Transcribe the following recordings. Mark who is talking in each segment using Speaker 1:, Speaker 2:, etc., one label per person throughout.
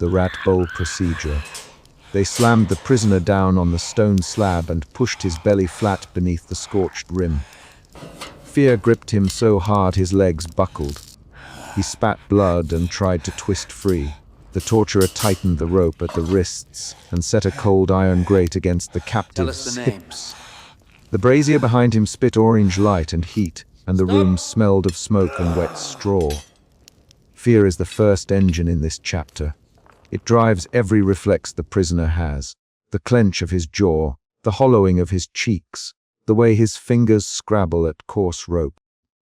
Speaker 1: the rat bowl procedure. They slammed the prisoner down on the stone slab and pushed his belly flat beneath the scorched rim. Fear gripped him so hard his legs buckled. He spat blood and tried to twist free. The torturer tightened the rope at the wrists and set a cold iron grate against the captive's hips. The brazier behind him spit orange light and heat, and the room smelled of smoke and wet straw. Fear is the first engine in this chapter. It drives every reflex the prisoner has. The clench of his jaw, the hollowing of his cheeks, the way his fingers scrabble at coarse rope.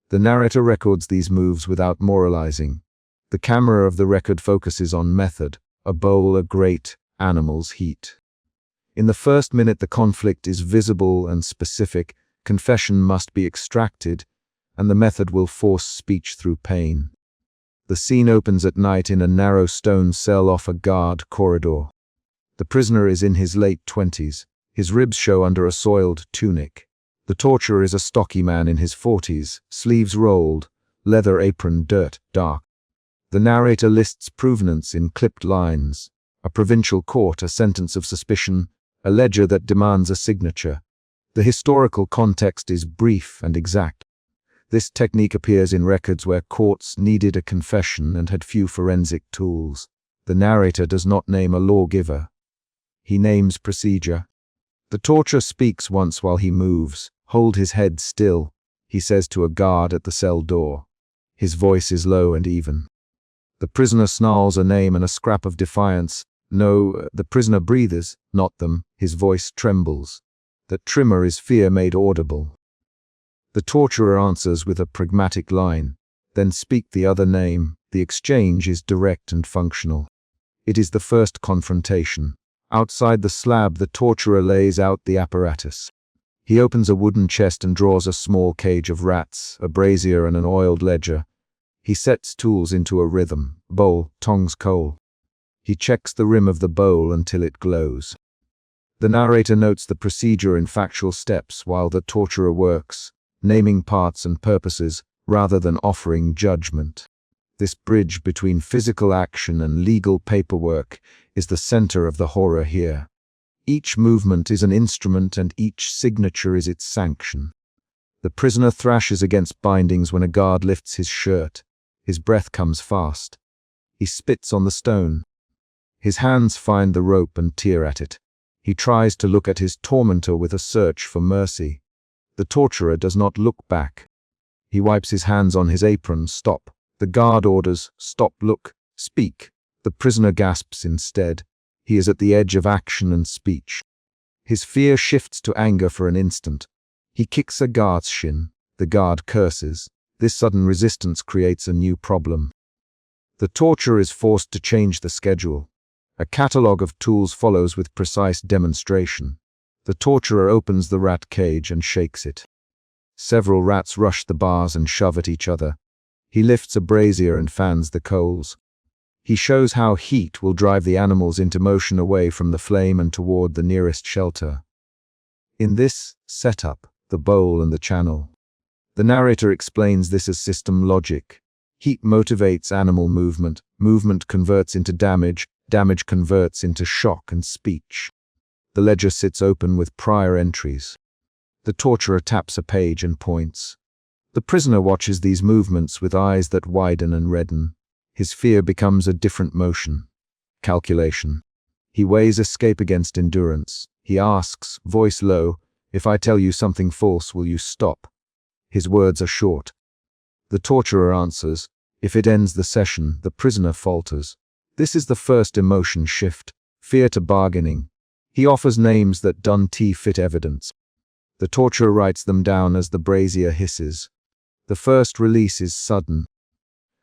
Speaker 1: The narrator records these moves without moralizing. The camera of the record focuses on method, a bowl, a grate, animals, heat. In the first minute the conflict is visible and specific, confession must be extracted, and the method will force speech through pain. The scene opens at night in a narrow stone cell off a guard corridor. The prisoner is in his late 20s. His ribs show under a soiled tunic. The torturer is a stocky man in his 40s, sleeves rolled, leather apron dirt dark. The narrator lists provenance in clipped lines. A provincial court, a sentence of suspicion, a ledger that demands a signature. The historical context is brief and exact. This technique appears in records where courts needed a confession and had few forensic tools. The narrator does not name a lawgiver. He names procedure. The torturer speaks once while he moves. Hold his head still, he says to a guard at the cell door. His voice is low and even. The prisoner snarls a name and a scrap of defiance. No, the prisoner breathes, not them. His voice trembles. That tremor is fear made audible. The torturer answers with a pragmatic line. Then speak the other name. The exchange is direct and functional. It is the first confrontation. Outside the slab, the torturer lays out the apparatus. He opens a wooden chest and draws a small cage of rats, a brazier and an oiled ledger. He sets tools into a rhythm. Bowl, tongs, coal. He checks the rim of the bowl until it glows. The narrator notes the procedure in factual steps while the torturer works, naming parts and purposes rather than offering judgment. This bridge between physical action and legal paperwork is the center of the horror here. Each movement is an instrument and each signature is its sanction. The prisoner thrashes against bindings when a guard lifts his shirt. His breath comes fast. He spits on the stone. His hands find the rope and tear at it. He tries to look at his tormentor with a search for mercy. The torturer does not look back. He wipes his hands on his apron. Stop. The guard orders, stop, look, speak. The prisoner gasps instead. He is at the edge of action and speech. His fear shifts to anger for an instant. He kicks a guard's shin. The guard curses. This sudden resistance creates a new problem. The torturer is forced to change the schedule. A catalogue of tools follows with precise demonstration. The torturer opens the rat cage and shakes it. Several rats rush the bars and shove at each other. He lifts a brazier and fans the coals. He shows how heat will drive the animals into motion away from the flame and toward the nearest shelter. In this setup, the bowl and the channel. The narrator explains this as system logic. Heat motivates animal movement. Movement converts into damage. Damage converts into shock and speech. The ledger sits open with prior entries. The torturer taps a page and points. The prisoner watches these movements with eyes that widen and redden. His fear becomes a different motion. Calculation. He weighs escape against endurance. He asks, voice low, if I tell you something false, will you stop? His words are short. The torturer answers, if it ends the session, the prisoner falters. This is the first emotion shift, fear to bargaining. He offers names that don't fit evidence. The torturer writes them down as the brazier hisses. The first release is sudden.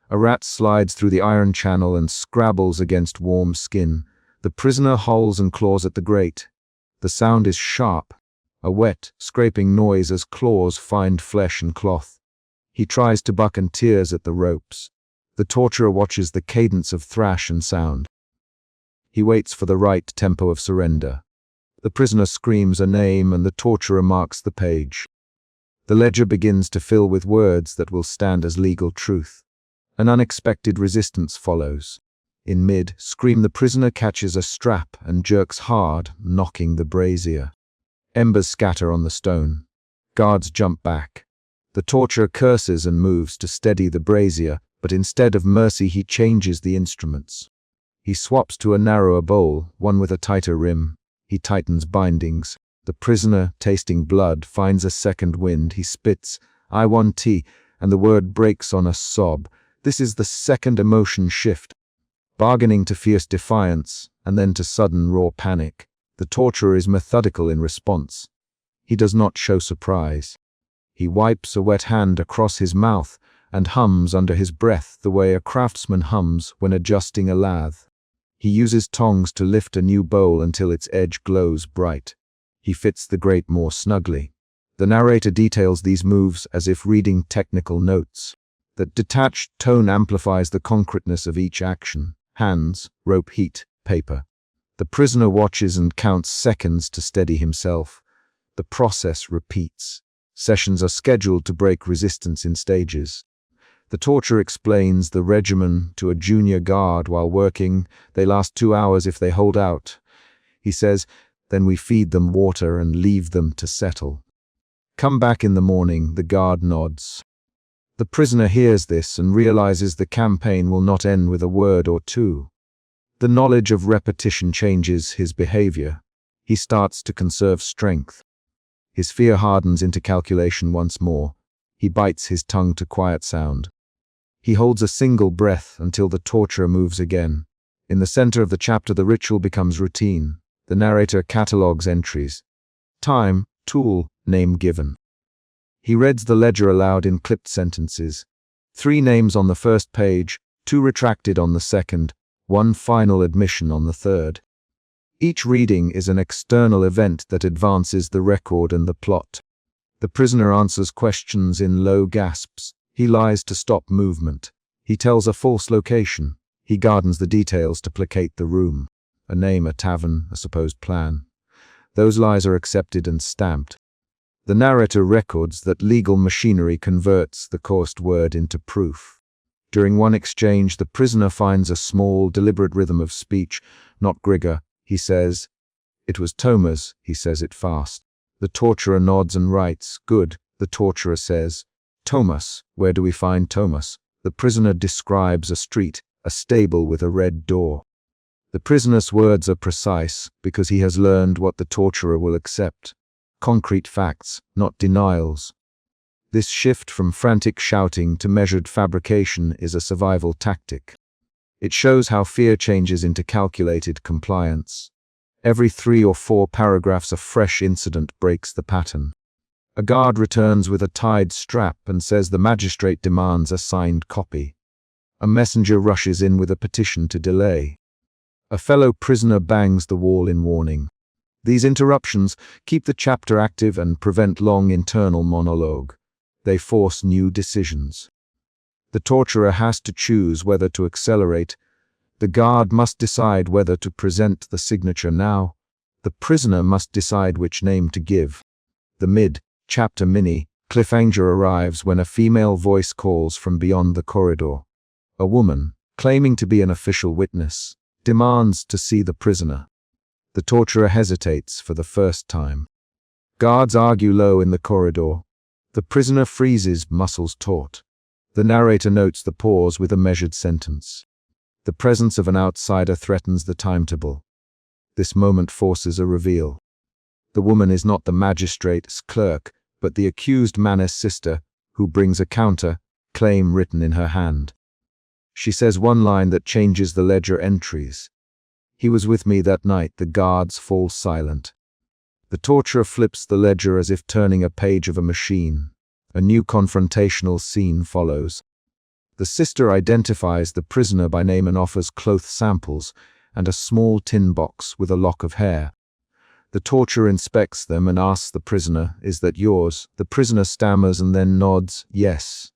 Speaker 1: A rat slides through the iron channel and scrabbles against warm skin. The prisoner howls and claws at the grate. The sound is sharp, a wet, scraping noise as claws find flesh and cloth. He tries to buck and tears at the ropes. The torturer watches the cadence of thrash and sound. He waits for the right tempo of surrender. The prisoner screams a name and the torturer marks the page. The ledger begins to fill with words that will stand as legal truth. An unexpected resistance follows. In mid, scream the prisoner catches a strap and jerks hard, knocking the brazier. Embers scatter on the stone. Guards jump back. The torturer curses and moves to steady the brazier, but instead of mercy he changes the instruments. He swaps to a narrower bowl, one with a tighter rim. He tightens bindings. The prisoner, tasting blood, finds a second wind. He spits, "I want tea," and the word breaks on a sob. This is the second emotion shift. Bargaining to fierce defiance, and then to sudden raw panic. The torturer is methodical in response. He does not show surprise. He wipes a wet hand across his mouth and hums under his breath the way a craftsman hums when adjusting a lathe. He uses tongs to lift a new bowl until its edge glows bright. He fits the grate more snugly. The narrator details these moves as if reading technical notes. That detached tone amplifies the concreteness of each action. Hands, rope heat, paper. The prisoner watches and counts seconds to steady himself. The process repeats. Sessions are scheduled to break resistance in stages. The torturer explains the regimen to a junior guard while working. They last 2 hours if they hold out. He says, then we feed them water and leave them to settle. Come back in the morning, the guard nods. The prisoner hears this and realizes the campaign will not end with a word or two. The knowledge of repetition changes his behavior. He starts to conserve strength. His fear hardens into calculation once more. He bites his tongue to quiet sound. He holds a single breath until the torturer moves again. In the center of the chapter, the ritual becomes routine. The narrator catalogues entries. Time, tool, name given. He reads the ledger aloud in clipped sentences. 3 names on the first page, 2 retracted on the second, 1 final admission on the third. Each reading is an external event that advances the record and the plot. The prisoner answers questions in low gasps. He lies to stop movement. He tells a false location. He gardens the details to placate the room. A name, a tavern, a supposed plan. Those lies are accepted and stamped. The narrator records that legal machinery converts the coarse word into proof. During one exchange, the prisoner finds a small, deliberate rhythm of speech, not Grigor. He says, "It was Thomas," he says it fast. The torturer nods and writes, "Good." The torturer says, "Thomas, where do we find Thomas?" The prisoner describes a street, a stable with a red door. The prisoner's words are precise because he has learned what the torturer will accept. Concrete facts, not denials. This shift from frantic shouting to measured fabrication is a survival tactic. It shows how fear changes into calculated compliance. Every 3 or 4 paragraphs a fresh incident breaks the pattern. A guard returns with a tied strap and says the magistrate demands a signed copy. A messenger rushes in with a petition to delay. A fellow prisoner bangs the wall in warning. These interruptions keep the chapter active and prevent long internal monologue. They force new decisions. The torturer has to choose whether to accelerate. The guard must decide whether to present the signature now. The prisoner must decide which name to give. The mid-chapter cliffhanger arrives when a female voice calls from beyond the corridor. A woman, claiming to be an official witness, demands to see the prisoner. The torturer hesitates for the first time. Guards argue low in the corridor. The prisoner freezes, muscles taut. The narrator notes the pause with a measured sentence. The presence of an outsider threatens the timetable. This moment forces a reveal. The woman is not the magistrate's clerk, but the accused man's sister, who brings a counter-claim written in her hand. She says one line that changes the ledger entries. "He was with me that night." The guards fall silent. The torturer flips the ledger as if turning a page of a machine. A new confrontational scene follows. The sister identifies the prisoner by name and offers cloth samples and a small tin box with a lock of hair. The torturer inspects them and asks the prisoner, "Is that yours?" The prisoner stammers and then nods. "Yes,"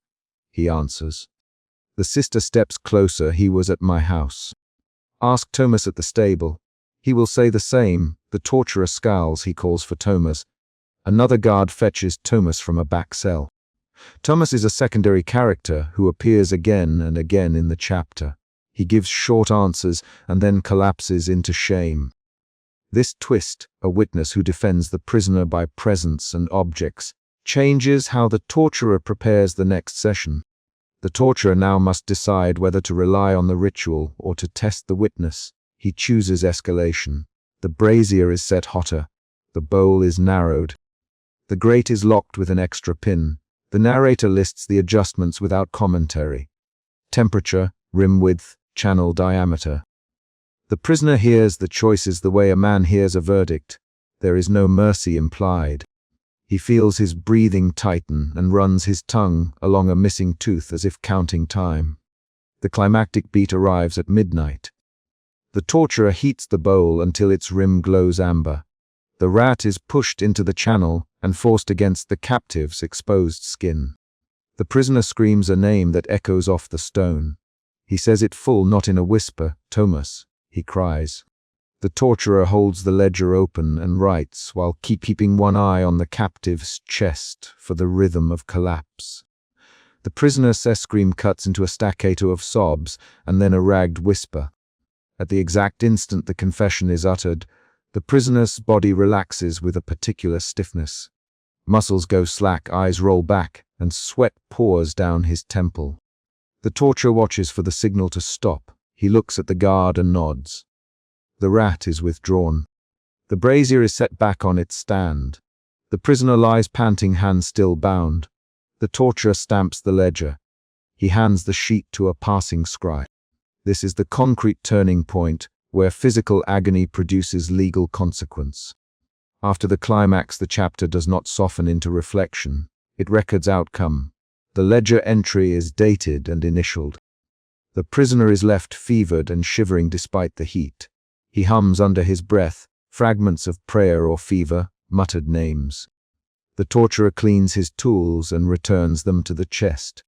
Speaker 1: he answers. The sister steps closer. "He was at my house." Ask Thomas at the stable. He will say the same. The torturer scowls. He calls for Thomas. Another guard fetches Thomas from a back cell. Thomas is a secondary character who appears again and again in the chapter. He gives short answers and then collapses into shame. This twist, a witness who defends the prisoner by presence and objects, changes how the torturer prepares the next session. The torturer now must decide whether to rely on the ritual or to test the witness. He chooses escalation. The brazier is set hotter. The bowl is narrowed. The grate is locked with an extra pin. The narrator lists the adjustments without commentary. Temperature, rim width, channel diameter. The prisoner hears the choices the way a man hears a verdict. There is no mercy implied. He feels his breathing tighten and runs his tongue along a missing tooth as if counting time. The climactic beat arrives at midnight. The torturer heats the bowl until its rim glows amber. The rat is pushed into the channel and forced against the captive's exposed skin. The prisoner screams a name that echoes off the stone. He says it full, not in a whisper. "Thomas," he cries. The torturer holds the ledger open and writes while keeping one eye on the captive's chest for the rhythm of collapse. The prisoner's scream cuts into a staccato of sobs and then a ragged whisper. At the exact instant the confession is uttered, the prisoner's body relaxes with a particular stiffness. Muscles go slack, eyes roll back, and sweat pours down his temple. The torturer watches for the signal to stop. He looks at the guard and nods. The rat is withdrawn. The brazier is set back on its stand. The prisoner lies panting, hands still bound. The torturer stamps the ledger. He hands the sheet to a passing scribe. This is the concrete turning point where physical agony produces legal consequence. After the climax, the chapter does not soften into reflection. It records outcome. The ledger entry is dated and initialed. The prisoner is left fevered and shivering despite the heat. He hums under his breath, fragments of prayer or fever, muttered names. The torturer cleans his tools and returns them to the chest.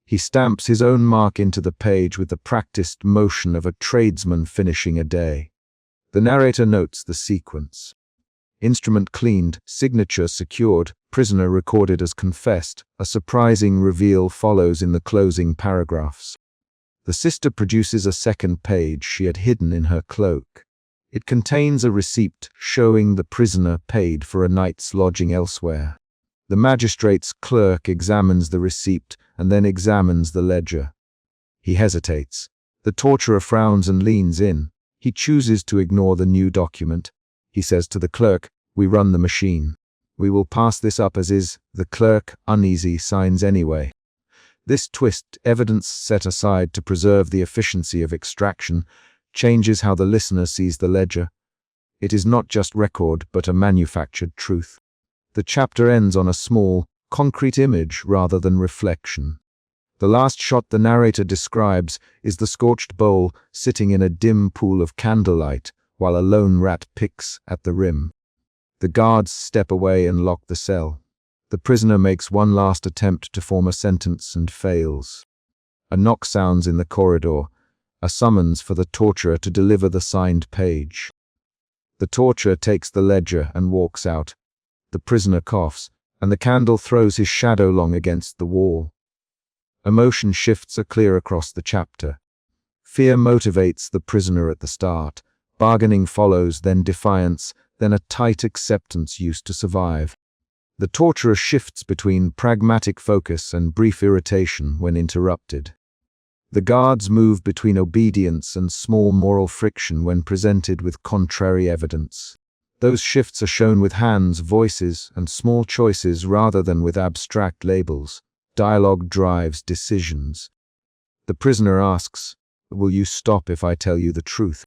Speaker 1: He stamps his own mark into the page with the practiced motion of a tradesman finishing a day. The narrator notes the sequence. Instrument cleaned, signature secured, prisoner recorded as confessed. A surprising reveal follows in the closing paragraphs. The sister produces a second page she had hidden in her cloak. It contains a receipt showing the prisoner paid for a night's lodging elsewhere. The magistrate's clerk examines the receipt and then examines the ledger. He hesitates. The torturer frowns and leans in. He chooses to ignore the new document. He says to the clerk, "We run the machine. We will pass this up as is." The clerk, uneasy, signs anyway. This twist, evidence set aside to preserve the efficiency of extraction, changes how the listener sees the ledger. It is not just record, but a manufactured truth. The chapter ends on a small, concrete image rather than reflection. The last shot the narrator describes is the scorched bowl sitting in a dim pool of candlelight while a lone rat picks at the rim. The guards step away and lock the cell. The prisoner makes one last attempt to form a sentence and fails. A knock sounds in the corridor, a summons for the torturer to deliver the signed page. The torturer takes the ledger and walks out. The prisoner coughs, and the candle throws his shadow long against the wall. Emotion shifts are clear across the chapter. Fear motivates the prisoner at the start. Bargaining follows, then defiance, then a tight acceptance used to survive. The torturer shifts between pragmatic focus and brief irritation when interrupted. The guards move between obedience and small moral friction when presented with contrary evidence. Those shifts are shown with hands, voices, and small choices rather than with abstract labels. Dialogue drives decisions. The prisoner asks, "Will you stop if I tell you the truth?"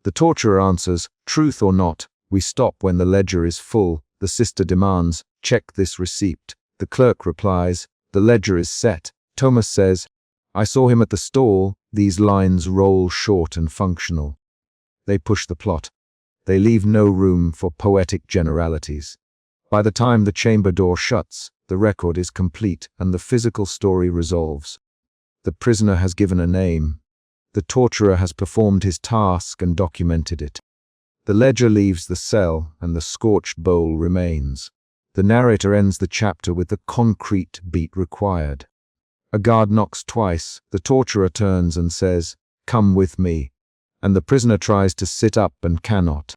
Speaker 1: The torturer answers, "Truth or not, we stop when the ledger is full." The sister demands, "Check this receipt." The clerk replies, "The ledger is set." Thomas says, "I saw him at the stall." These lines roll short and functional. They push the plot. They leave no room for poetic generalities. By the time the chamber door shuts, the record is complete and the physical story resolves. The prisoner has given a name. The torturer has performed his task and documented it. The ledger leaves the cell and the scorched bowl remains. The narrator ends the chapter with the concrete beat required. A guard knocks twice. The torturer turns and says, "Come with me," and the prisoner tries to sit up and cannot.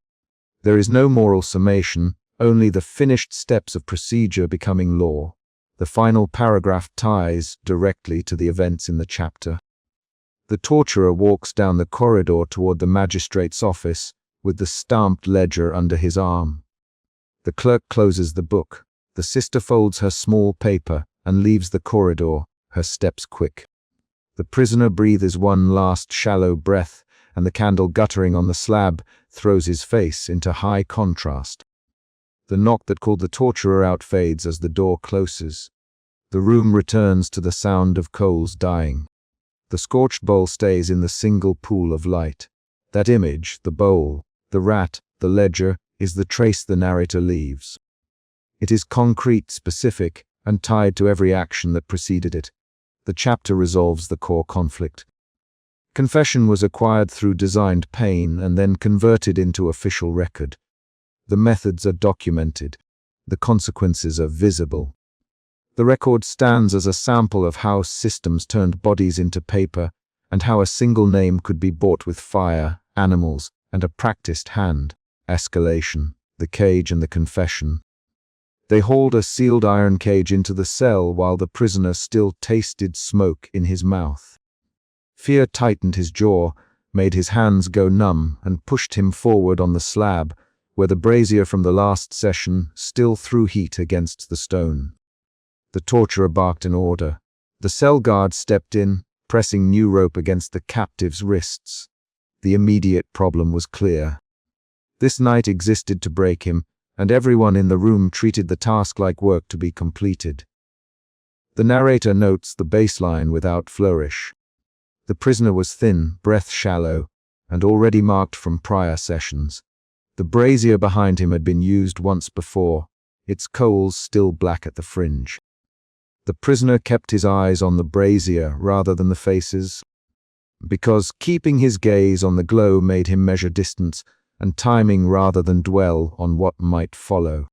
Speaker 1: There is no moral summation, only the finished steps of procedure becoming law. The final paragraph ties directly to the events in the chapter. The torturer walks down the corridor toward the magistrate's office with the stamped ledger under his arm. The clerk closes the book. The sister folds her small paper and leaves the corridor, her steps quick. The prisoner breathes one last shallow breath, and the candle guttering on the slab throws his face into high contrast. The knock that called the torturer out fades as the door closes. The room returns to the sound of coals dying. The scorched bowl stays in the single pool of light. That image, the bowl, the rat, the ledger, is the trace the narrator leaves. It is concrete, specific, and tied to every action that preceded it. The chapter resolves the core conflict. Confession was acquired through designed pain and then converted into official record. The methods are documented. The consequences are visible. The record stands as a sample of how systems turned bodies into paper and how a single name could be bought with fire, animals, and a practiced hand. Escalation, the cage and the confession. They hauled a sealed iron cage into the cell while the prisoner still tasted smoke in his mouth. Fear tightened his jaw, made his hands go numb, and pushed him forward on the slab, where the brazier from the last session still threw heat against the stone. The torturer barked an order. The cell guard stepped in, pressing new rope against the captive's wrists. The immediate problem was clear. This night existed to break him, and everyone in the room treated the task like work to be completed. The narrator notes the baseline without flourish. The prisoner was thin, breath shallow, and already marked from prior sessions. The brazier behind him had been used once before, its coals still black at the fringe. The prisoner kept his eyes on the brazier rather than the faces, because keeping his gaze on the glow made him measure distance and timing rather than dwell on what might follow.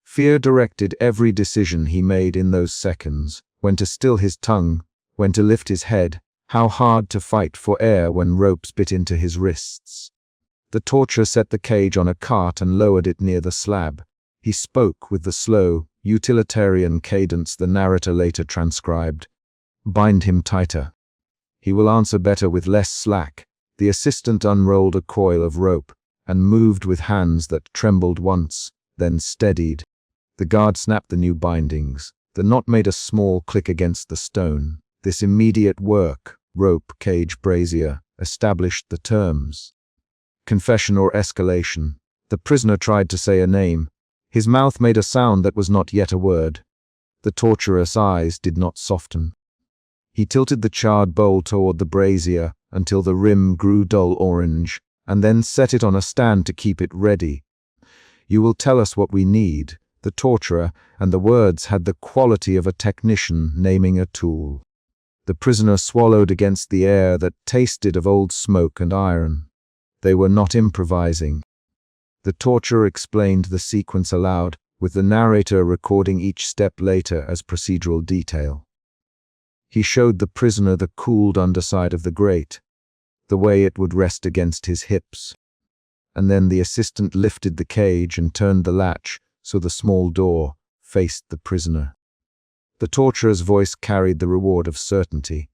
Speaker 1: Fear directed every decision he made in those seconds, when to still his tongue, when to lift his head, how hard to fight for air when ropes bit into his wrists. The torturer set the cage on a cart and lowered it near the slab. He spoke with the slow, utilitarian cadence the narrator later transcribed. "Bind him tighter. He will answer better with less slack." The assistant unrolled a coil of rope and moved with hands that trembled once, then steadied. The guard snapped the new bindings. The knot made a small click against the stone. This immediate work, rope, cage, brazier, established the terms. Confession or escalation. The prisoner tried to say a name. His mouth made a sound that was not yet a word. The torturer's eyes did not soften. He tilted the charred bowl toward the brazier until the rim grew dull orange, and then set it on a stand to keep it ready. "You will tell us what we need." The torturer, and the words had the quality of a technician naming a tool. The prisoner swallowed against the air that tasted of old smoke and iron. They were not improvising. The torturer explained the sequence aloud, with the narrator recording each step later as procedural detail. He showed the prisoner the cooled underside of the grate, the way it would rest against his hips. And then the assistant lifted the cage and turned the latch so the small door faced the prisoner. The torturer's voice carried the reward of certainty.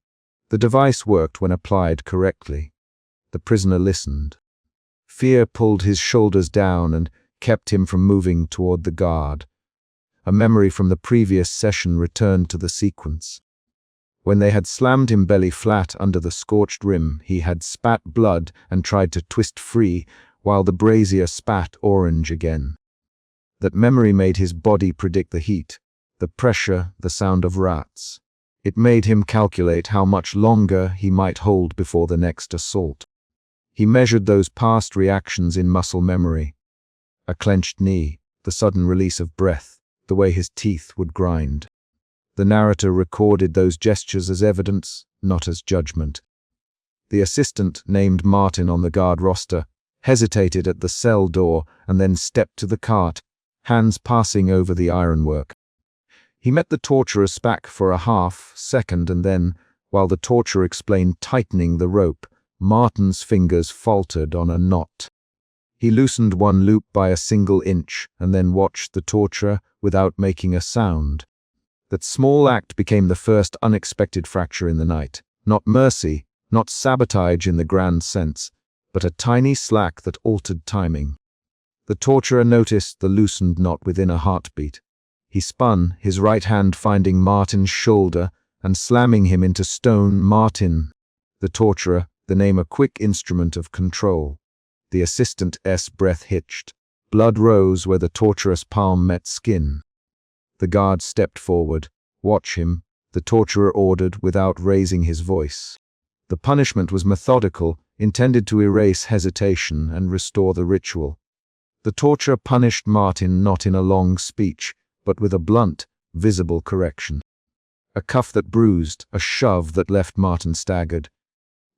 Speaker 1: The device worked when applied correctly. The prisoner listened. Fear pulled his shoulders down and kept him from moving toward the guard. A memory from the previous session returned to the sequence. When they had slammed him belly flat under the scorched rim, he had spat blood and tried to twist free, while the brazier spat orange again. That memory made his body predict the heat, the pressure, the sound of rats. It made him calculate how much longer he might hold before the next assault. He measured those past reactions in muscle memory. A clenched knee, the sudden release of breath, the way his teeth would grind. The narrator recorded those gestures as evidence, not as judgment. The assistant, named Martin on the guard roster, hesitated at the cell door and then stepped to the cart, hands passing over the ironwork. He met the torturer's back for a half second and then, while the torturer explained tightening the rope, Martin's fingers faltered on a knot. He loosened one loop by a single inch and then watched the torturer without making a sound. That small act became the first unexpected fracture in the night. Not mercy, not sabotage in the grand sense, but a tiny slack that altered timing. The torturer noticed the loosened knot within a heartbeat. He spun, his right hand finding Martin's shoulder and slamming him into stone. Martin, the torturer, the name a quick instrument of control. The assistant's breath hitched. Blood rose where the torturer's palm met skin. The guard stepped forward. Watch him, the torturer ordered without raising his voice. The punishment was methodical, intended to erase hesitation and restore the ritual. The torturer punished Martin not in a long speech, but with a blunt, visible correction. A cuff that bruised, a shove that left Martin staggered.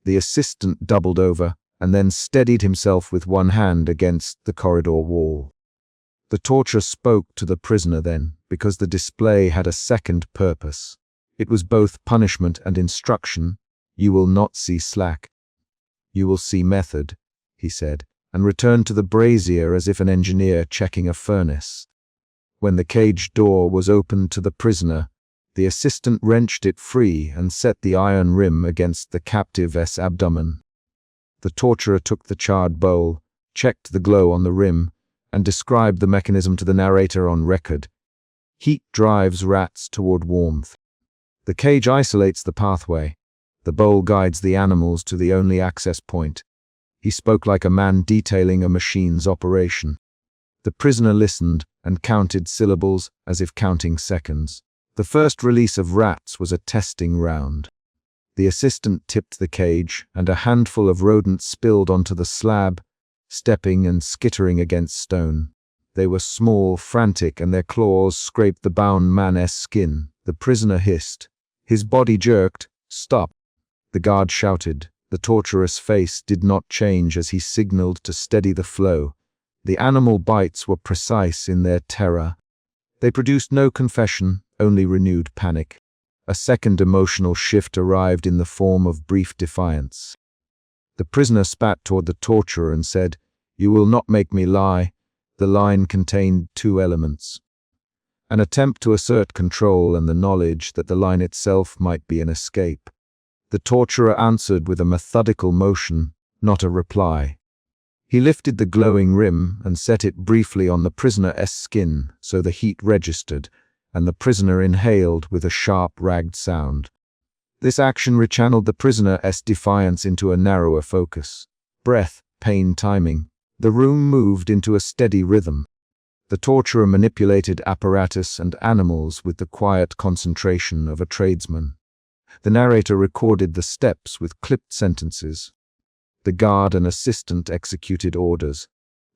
Speaker 1: The assistant doubled over, and then steadied himself with one hand against the corridor wall. The torturer spoke to the prisoner then, because the display had a second purpose. It was both punishment and instruction. You will not see slack. You will see method, he said, and returned to the brazier as if an engineer checking a furnace. When the cage door was opened to the prisoner, the assistant wrenched it free and set the iron rim against the captive's abdomen. The torturer took the charred bowl, checked the glow on the rim, and described the mechanism to the narrator on record. Heat drives rats toward warmth. The cage isolates the pathway. The bowl guides the animals to the only access point. He spoke like a man detailing a machine's operation. The prisoner listened and counted syllables as if counting seconds. The first release of rats was a testing round. The assistant tipped the cage, and a handful of rodents spilled onto the slab, stepping and skittering against stone. They were small, frantic, and their claws scraped the bound man's skin. The prisoner hissed. His body jerked. Stop! The guard shouted. The torturer's face did not change as he signaled to steady the flow. The animal bites were precise in their terror. They produced no confession, only renewed panic. A second emotional shift arrived in the form of brief defiance. The prisoner spat toward the torturer and said, "You will not make me lie." The line contained two elements. An attempt to assert control and the knowledge that the line itself might be an escape. The torturer answered with a methodical motion, not a reply. He lifted the glowing rim and set it briefly on the prisoner's skin so the heat registered, and the prisoner inhaled with a sharp, ragged sound. This action rechanneled the prisoner's defiance into a narrower focus. Breath, pain, timing. The room moved into a steady rhythm. The torturer manipulated apparatus and animals with the quiet concentration of a tradesman. The narrator recorded the steps with clipped sentences. The guard and assistant executed orders.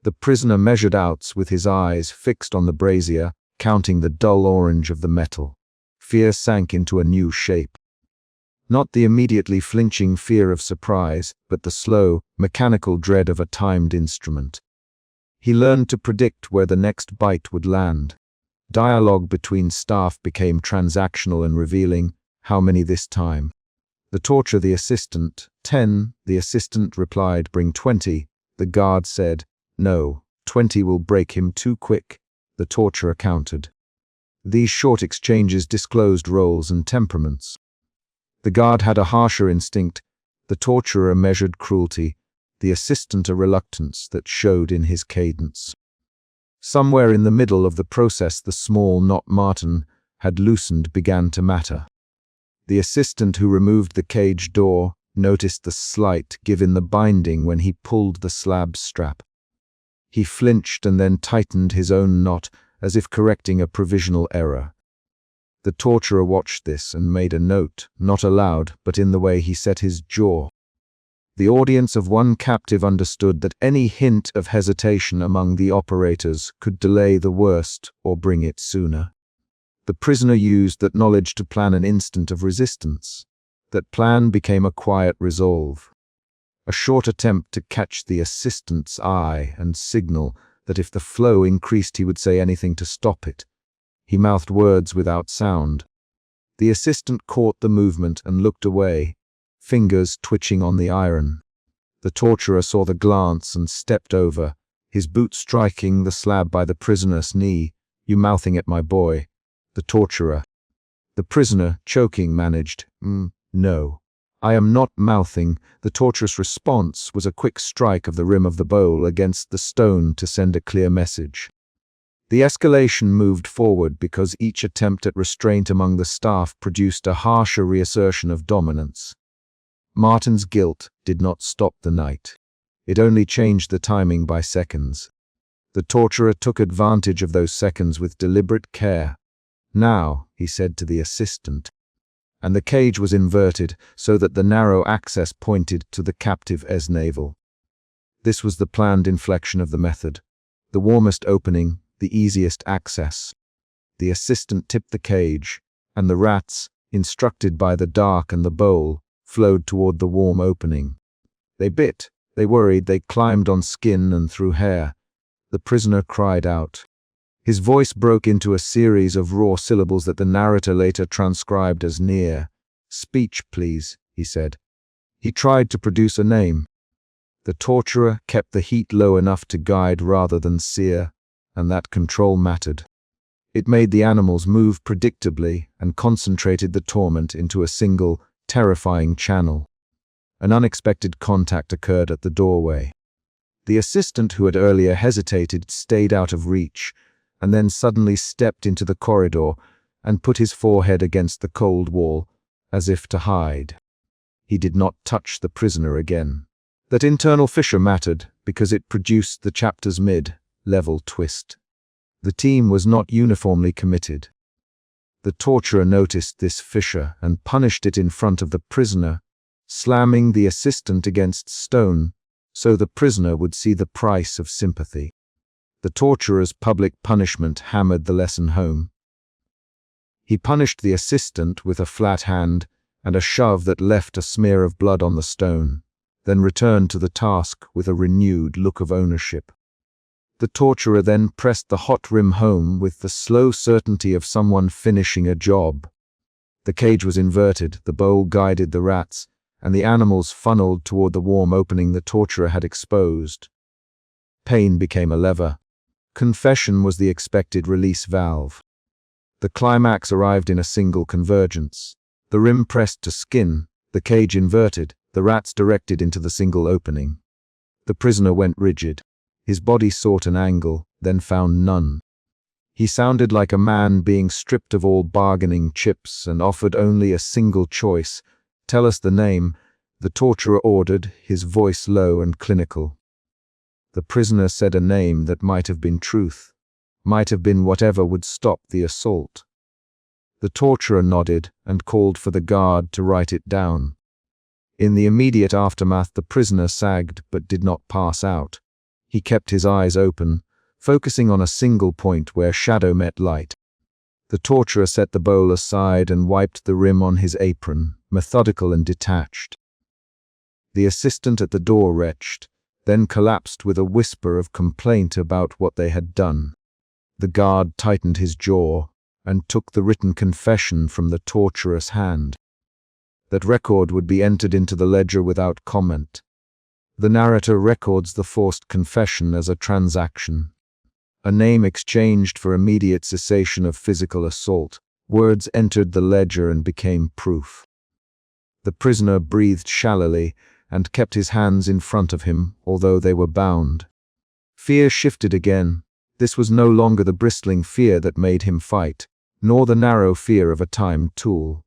Speaker 1: The prisoner measured outs with his eyes fixed on the brazier, counting the dull orange of the metal. Fear sank into a new shape. Not the immediately flinching fear of surprise, but the slow, mechanical dread of a timed instrument. He learned to predict where the next bite would land. Dialogue between staff became transactional and revealing. How many this time? The torturer, the assistant. 10. The assistant replied, bring 20. The guard said, no, 20 will break him too quick. The torturer countered. These short exchanges disclosed roles and temperaments. The guard had a harsher instinct, the torturer measured cruelty, the assistant a reluctance that showed in his cadence. Somewhere in the middle of the process the small knot Martin had loosened began to matter. The assistant who removed the cage door noticed the slight give in the binding when he pulled the slab strap. He flinched and then tightened his own knot as if correcting a provisional error. The torturer watched this and made a note, not aloud, but in the way he set his jaw. The audience of one captive understood that any hint of hesitation among the operators could delay the worst or bring it sooner. The prisoner used that knowledge to plan an instant of resistance. That plan became a quiet resolve. A short attempt to catch the assistant's eye and signal that if the flow increased he would say anything to stop it. He mouthed words without sound. The assistant caught the movement and looked away, fingers twitching on the iron. The torturer saw the glance and stepped over, his boot striking the slab by the prisoner's knee. "You mouthing at my boy?" The torturer. The prisoner, choking, managed, "No. I am not mouthing." The torturer's response was a quick strike of the rim of the bowl against the stone to send a clear message. The escalation moved forward because each attempt at restraint among the staff produced a harsher reassertion of dominance. Martin's guilt did not stop the night. It only changed the timing by seconds. The torturer took advantage of those seconds with deliberate care. "Now," he said to the assistant. And the cage was inverted so that the narrow access pointed to the captive's navel. This was the planned inflection of the method. The warmest opening, the easiest access. The assistant tipped the cage, and the rats, instructed by the dark and the bowl, flowed toward the warm opening. They bit, they worried, they climbed on skin and through hair. The prisoner cried out. His voice broke into a series of raw syllables that the narrator later transcribed as near. "Speech, please," he said. He tried to produce a name. The torturer kept the heat low enough to guide rather than sear, and that control mattered. It made the animals move predictably and concentrated the torment into a single, terrifying channel. An unexpected contact occurred at the doorway. The assistant who had earlier hesitated stayed out of reach, and then suddenly stepped into the corridor and put his forehead against the cold wall, as if to hide. He did not touch the prisoner again. That internal fissure mattered because it produced the chapter's mid-level twist. The team was not uniformly committed. The torturer noticed this fissure and punished it in front of the prisoner, slamming the assistant against stone so the prisoner would see the price of sympathy. The torturer's public punishment hammered the lesson home. He punished the assistant with a flat hand and a shove that left a smear of blood on the stone, then returned to the task with a renewed look of ownership. The torturer then pressed the hot rim home with the slow certainty of someone finishing a job. The cage was inverted, the bowl guided the rats, and the animals funneled toward the warm opening the torturer had exposed. Pain became a lever. Confession was the expected release valve. The climax arrived in a single convergence. The rim pressed to skin, the cage inverted, the rats directed into the single opening. The prisoner went rigid. His body sought an angle, then found none. He sounded like a man being stripped of all bargaining chips and offered only a single choice. "Tell us the name," the torturer ordered, his voice low and clinical. The prisoner said a name that might have been truth, might have been whatever would stop the assault. The torturer nodded and called for the guard to write it down. In the immediate aftermath, the prisoner sagged but did not pass out. He kept his eyes open, focusing on a single point where shadow met light. The torturer set the bowl aside and wiped the rim on his apron, methodical and detached. The assistant at the door retched, then collapsed with a whisper of complaint about what they had done. The guard tightened his jaw and took the written confession from the torturer's hand. That record would be entered into the ledger without comment. The narrator records the forced confession as a transaction. A name exchanged for immediate cessation of physical assault. Words entered the ledger and became proof. The prisoner breathed shallowly and kept his hands in front of him, although they were bound. Fear shifted again. This was no longer the bristling fear that made him fight, nor the narrow fear of a timed tool.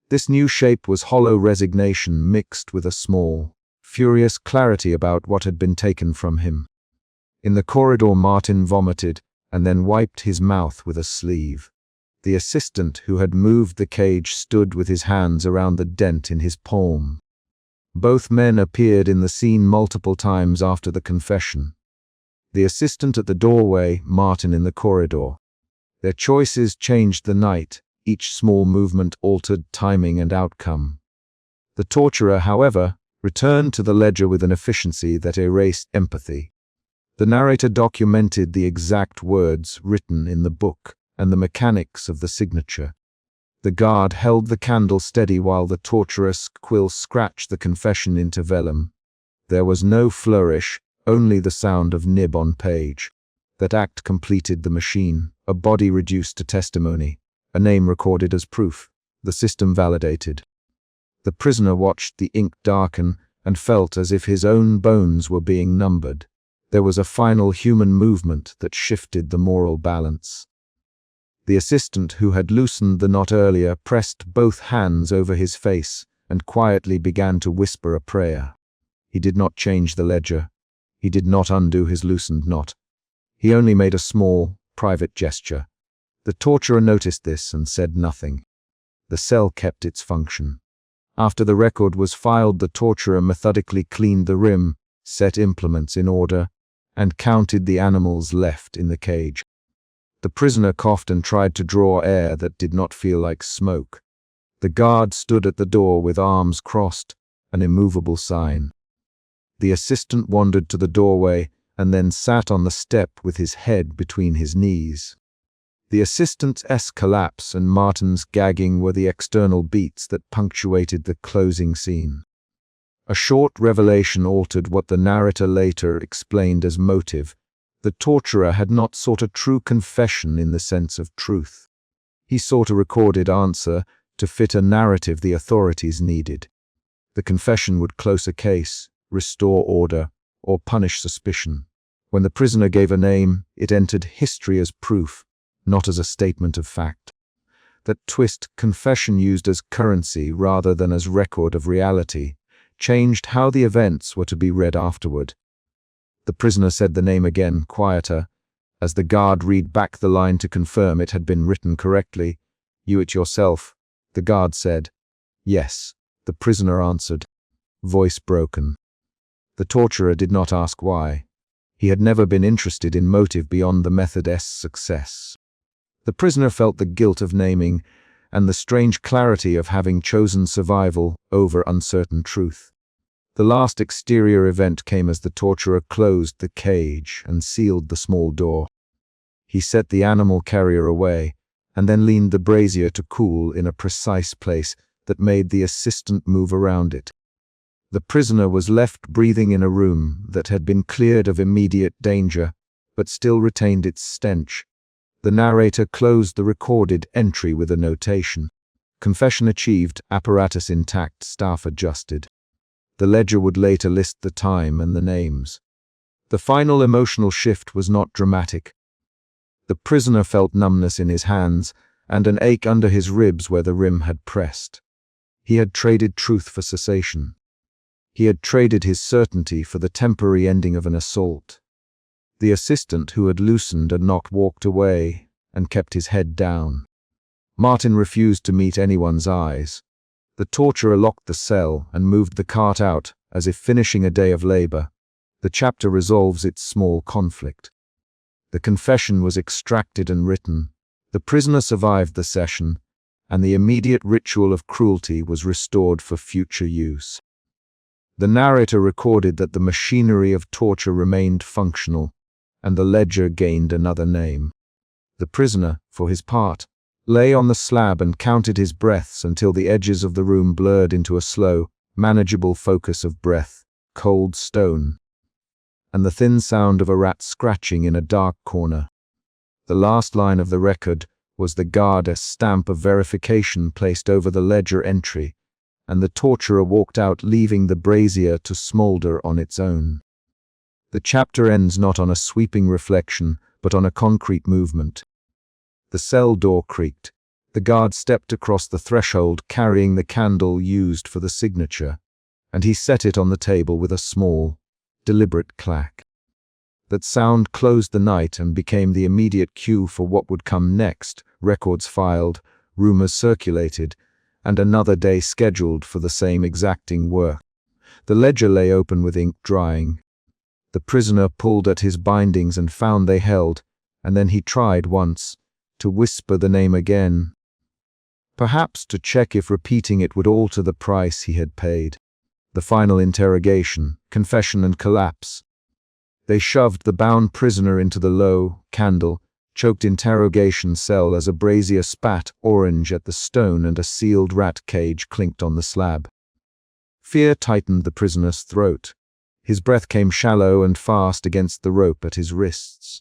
Speaker 1: This new shape was hollow resignation mixed with a small, furious clarity about what had been taken from him. In the corridor, Martin vomited and then wiped his mouth with a sleeve. The assistant who had moved the cage stood with his hands around the dent in his palm. Both men appeared in the scene multiple times after the confession. The assistant at the doorway, Martin in the corridor. Their choices changed the night. Each small movement altered timing and outcome. The torturer, however, returned to the ledger with an efficiency that erased empathy. The narrator documented the exact words written in the book and the mechanics of the signature. The guard held the candle steady while the torturous quill scratched the confession into vellum. There was no flourish, only the sound of nib on page. That act completed the machine, a body reduced to testimony, a name recorded as proof, the system validated. The prisoner watched the ink darken and felt as if his own bones were being numbered. There was a final human movement that shifted the moral balance. The assistant who had loosened the knot earlier pressed both hands over his face and quietly began to whisper a prayer. He did not change the ledger. He did not undo his loosened knot. He only made a small, private gesture. The torturer noticed this and said nothing. The cell kept its function. After the record was filed, the torturer methodically cleaned the rim, set implements in order, and counted the animals left in the cage. The prisoner coughed and tried to draw air that did not feel like smoke. The guard stood at the door with arms crossed, an immovable sign. The assistant wandered to the doorway and then sat on the step with his head between his knees. The assistant's collapse and Martin's gagging were the external beats that punctuated the closing scene. A short revelation altered what the narrator later explained as motive. The torturer had not sought a true confession in the sense of truth. He sought a recorded answer to fit a narrative the authorities needed. The confession would close a case, restore order, or punish suspicion. When the prisoner gave a name, it entered history as proof, not as a statement of fact. That twist, confession used as currency rather than as record of reality, changed how the events were to be read afterward. The prisoner said the name again, quieter, as the guard read back the line to confirm it had been written correctly. "You it yourself," the guard said. "Yes," the prisoner answered, voice broken. The torturer did not ask why. He had never been interested in motive beyond the method's success. The prisoner felt the guilt of naming and the strange clarity of having chosen survival over uncertain truth. The last exterior event came as the torturer closed the cage and sealed the small door. He set the animal carrier away and then leaned the brazier to cool in a precise place that made the assistant move around it. The prisoner was left breathing in a room that had been cleared of immediate danger, but still retained its stench. The narrator closed the recorded entry with a notation. Confession achieved, apparatus intact, staff adjusted. The ledger would later list the time and the names. The final emotional shift was not dramatic. The prisoner felt numbness in his hands and an ache under his ribs where the rim had pressed. He had traded truth for cessation. He had traded his certainty for the temporary ending of an assault. The assistant who had loosened a knot walked away and kept his head down. Martin refused to meet anyone's eyes. The torturer locked the cell and moved the cart out as if finishing a day of labor. The chapter resolves its small conflict. The confession was extracted and written. The prisoner survived the session, and the immediate ritual of cruelty was restored for future use. The narrator recorded that the machinery of torture remained functional, and the ledger gained another name. The prisoner, for his part, lay on the slab and counted his breaths until the edges of the room blurred into a slow, manageable focus of breath, cold stone, and the thin sound of a rat scratching in a dark corner. The last line of the record was the guard's stamp of verification placed over the ledger entry, and the torturer walked out, leaving the brazier to smolder on its own. The chapter ends not on a sweeping reflection, but on a concrete movement. The cell door creaked. The guard stepped across the threshold carrying the candle used for the signature, and he set it on the table with a small, deliberate clack. That sound closed the night and became the immediate cue for what would come next. Records filed, rumors circulated, and another day scheduled for the same exacting work. The ledger lay open with ink drying. The prisoner pulled at his bindings and found they held, and then he tried once to whisper the name again, perhaps to check if repeating it would alter the price he had paid. The final interrogation, confession and collapse. They shoved the bound prisoner into the low, candle-choked interrogation cell as a brazier spat orange at the stone and a sealed rat cage clinked on the slab. Fear tightened the prisoner's throat. His breath came shallow and fast against the rope at his wrists.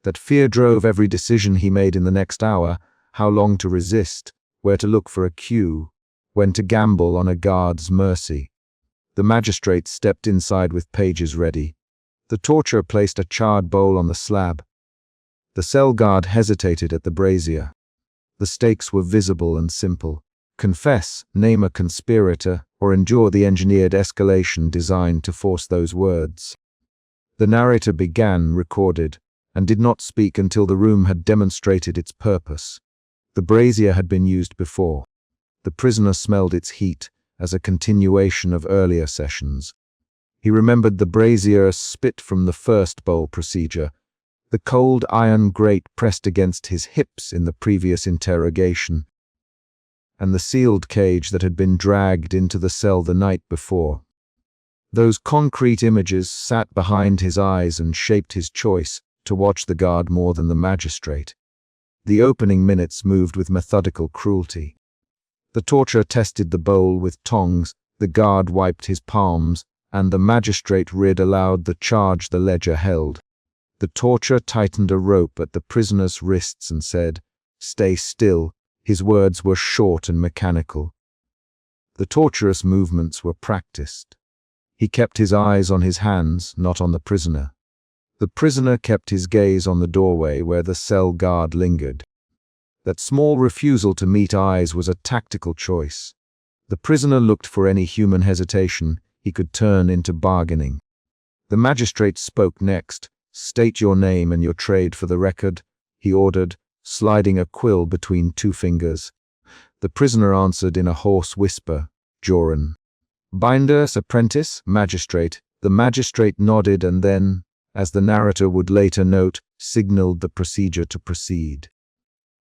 Speaker 1: That fear drove every decision he made in the next hour: how long to resist, where to look for a cue, when to gamble on a guard's mercy. The magistrate stepped inside with pages ready. The torturer placed a charred bowl on the slab. The cell guard hesitated at the brazier. The stakes were visible and simple: confess, name a conspirator, or endure the engineered escalation designed to force those words. The narrator began, recorded, and did not speak until the room had demonstrated its purpose. The brazier had been used before. The prisoner smelled its heat as a continuation of earlier sessions. He remembered the brazier spit from the first bowl procedure, the cold iron grate pressed against his hips in the previous interrogation, and the sealed cage that had been dragged into the cell the night before. Those concrete images sat behind his eyes and shaped his choice to watch the guard more than the magistrate. The opening minutes moved with methodical cruelty. The torturer tested the bowl with tongs, the guard wiped his palms, and the magistrate read aloud the charge the ledger held. The torturer tightened a rope at the prisoner's wrists and said, "Stay still." His words were short and mechanical. The torturous movements were practiced. He kept his eyes on his hands, not on the prisoner. The prisoner kept his gaze on the doorway where the cell guard lingered. That small refusal to meet eyes was a tactical choice. The prisoner looked for any human hesitation he could turn into bargaining. The magistrate spoke next. "State your name and your trade for the record," he ordered, sliding a quill between two fingers. The prisoner answered in a hoarse whisper, "Joran." "Binder's apprentice, magistrate." The magistrate nodded and then, as the narrator would later note, signaled the procedure to proceed.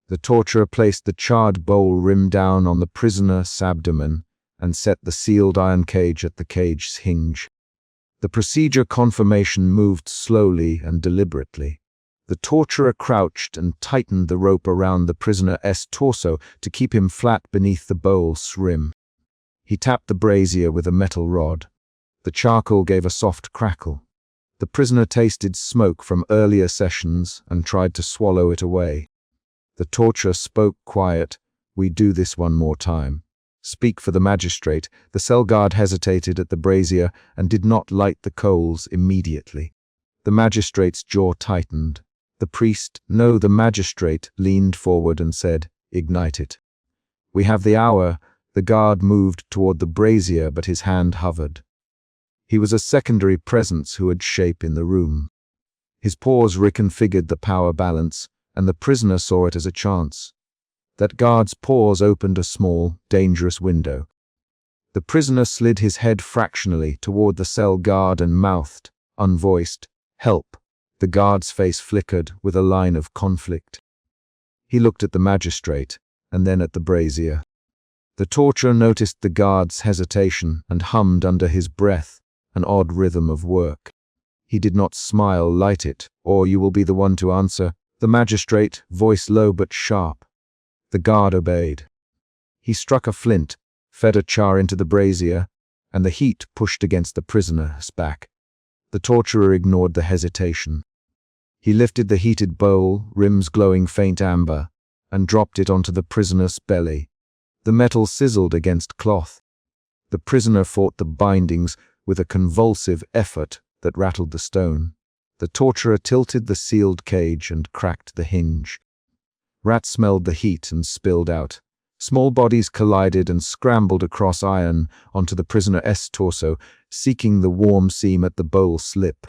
Speaker 1: The torturer placed the charred bowl rim down on the prisoner's abdomen and set the sealed iron cage at the cage's hinge. The procedure confirmation moved slowly and deliberately. The torturer crouched and tightened the rope around the prisoner's torso to keep him flat beneath the bowl's rim. He tapped the brazier with a metal rod. The charcoal gave a soft crackle. The prisoner tasted smoke from earlier sessions and tried to swallow it away. The torturer spoke quiet, "We do this one more time." "Speak for the magistrate." The cell guard hesitated at the brazier and did not light the coals immediately. The magistrate's jaw tightened. The priest, no, the magistrate, leaned forward and said, "Ignite it." "We have the hour." The guard moved toward the brazier, but his hand hovered. He was a secondary presence who had shape in the room. His pause reconfigured the power balance, and the prisoner saw it as a chance. That guard's pause opened a small, dangerous window. The prisoner slid his head fractionally toward the cell guard and mouthed, unvoiced, "Help." The guard's face flickered with a line of conflict. He looked at the magistrate, and then at the brazier. The torturer noticed the guard's hesitation and hummed under his breath, an odd rhythm of work. He did not smile, "Light it, or you will be the one to answer." The magistrate, voice low but sharp. The guard obeyed. He struck a flint, fed a char into the brazier, and the heat pushed against the prisoner's back. The torturer ignored the hesitation. He lifted the heated bowl, rims glowing faint amber, and dropped it onto the prisoner's belly. The metal sizzled against cloth. The prisoner fought the bindings with a convulsive effort that rattled the stone. The torturer tilted the sealed cage and cracked the hinge. Rats smelled the heat and spilled out. Small bodies collided and scrambled across iron onto the prisoner's torso, seeking the warm seam at the bowl slip.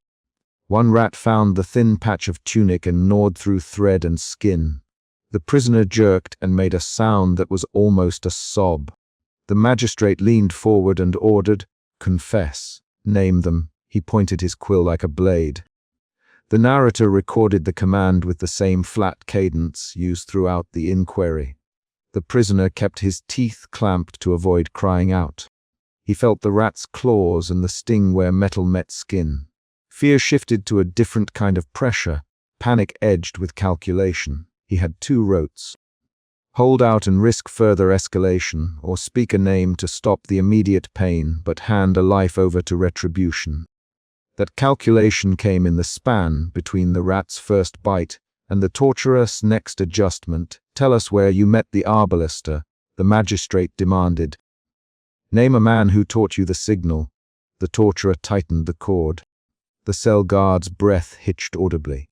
Speaker 1: One rat found the thin patch of tunic and gnawed through thread and skin. The prisoner jerked and made a sound that was almost a sob. The magistrate leaned forward and ordered, "Confess. Name them." He pointed his quill like a blade. The narrator recorded the command with the same flat cadence used throughout the inquiry. The prisoner kept his teeth clamped to avoid crying out. He felt the rat's claws and the sting where metal met skin. Fear shifted to a different kind of pressure, panic edged with calculation. He had two routes: hold out and risk further escalation, or speak a name to stop the immediate pain but hand a life over to retribution. That calculation came in the span between the rat's first bite and the torturer's next adjustment. "Tell us where you met the arbalister," the magistrate demanded. "Name a man who taught you the signal." The torturer tightened the cord. The cell guard's breath hitched audibly.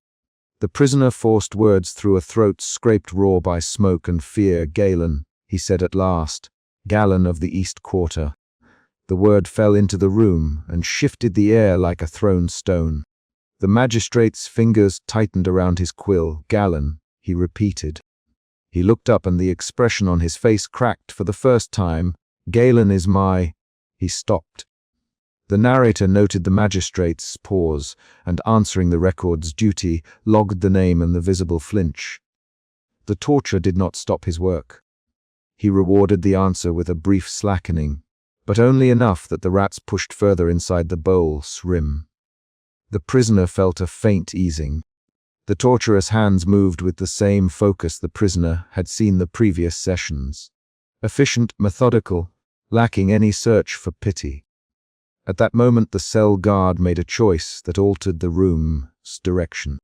Speaker 1: The prisoner forced words through a throat scraped raw by smoke and fear. "Galen," he said at last. "Galen of the East Quarter." The word fell into the room and shifted the air like a thrown stone. The magistrate's fingers tightened around his quill. "Galen," he repeated. He looked up and the expression on his face cracked for the first time. "Galen is my—" He stopped. The narrator noted the magistrate's pause and, answering the record's duty, logged the name and the visible flinch. The torturer did not stop his work. He rewarded the answer with a brief slackening, but only enough that the rats pushed further inside the bowl's rim. The prisoner felt a faint easing. The torturer's hands moved with the same focus the prisoner had seen the previous sessions. Efficient, methodical, lacking any search for pity. At that moment the cell guard made a choice that altered the room's direction.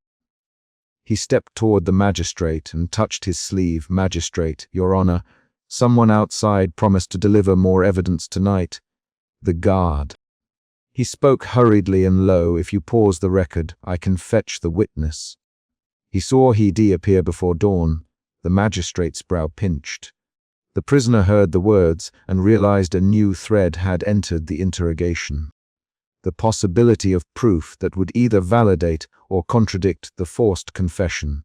Speaker 1: He stepped toward the magistrate and touched his sleeve. "Magistrate, Your Honor, someone outside promised to deliver more evidence tonight." The guard. He spoke hurriedly and low. "If you pause the record, I can fetch the witness." He saw Hedi appear before dawn. The magistrate's brow pinched. The prisoner heard the words and realized a new thread had entered the interrogation. The possibility of proof that would either validate or contradict the forced confession.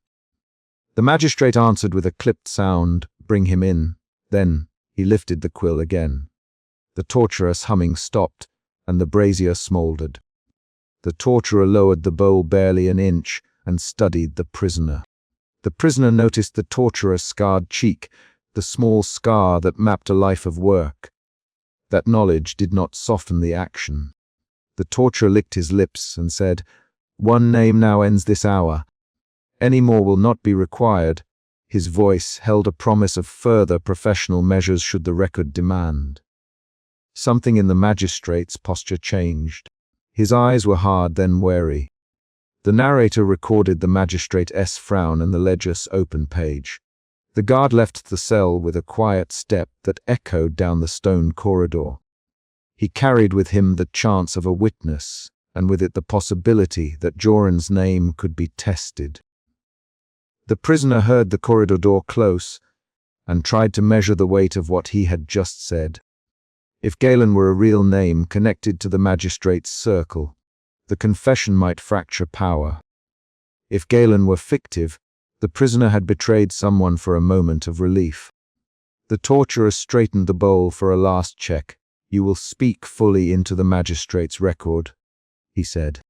Speaker 1: The magistrate answered with a clipped sound, "Bring him in." Then he lifted the quill again. The torturer's humming stopped, and the brazier smoldered. The torturer lowered the bowl barely an inch and studied the prisoner. The prisoner noticed the torturer's scarred cheek, the small scar that mapped a life of work. That knowledge did not soften the action. The torturer licked his lips and said, "One name now ends this hour. Any more will not be required." His voice held a promise of further professional measures should the record demand. Something in the magistrate's posture changed. His eyes were hard, then wary. The narrator recorded the magistrate's frown and the ledger's open page. The guard left the cell with a quiet step that echoed down the stone corridor. He carried with him the chance of a witness, and with it the possibility that Joran's name could be tested. The prisoner heard the corridor door close and tried to measure the weight of what he had just said. If Galen were a real name connected to the magistrate's circle, the confession might fracture power. If Galen were fictive, the prisoner had betrayed someone for a moment of relief. The torturer straightened the bowl for a last check. "You will speak fully into the magistrate's record," he said.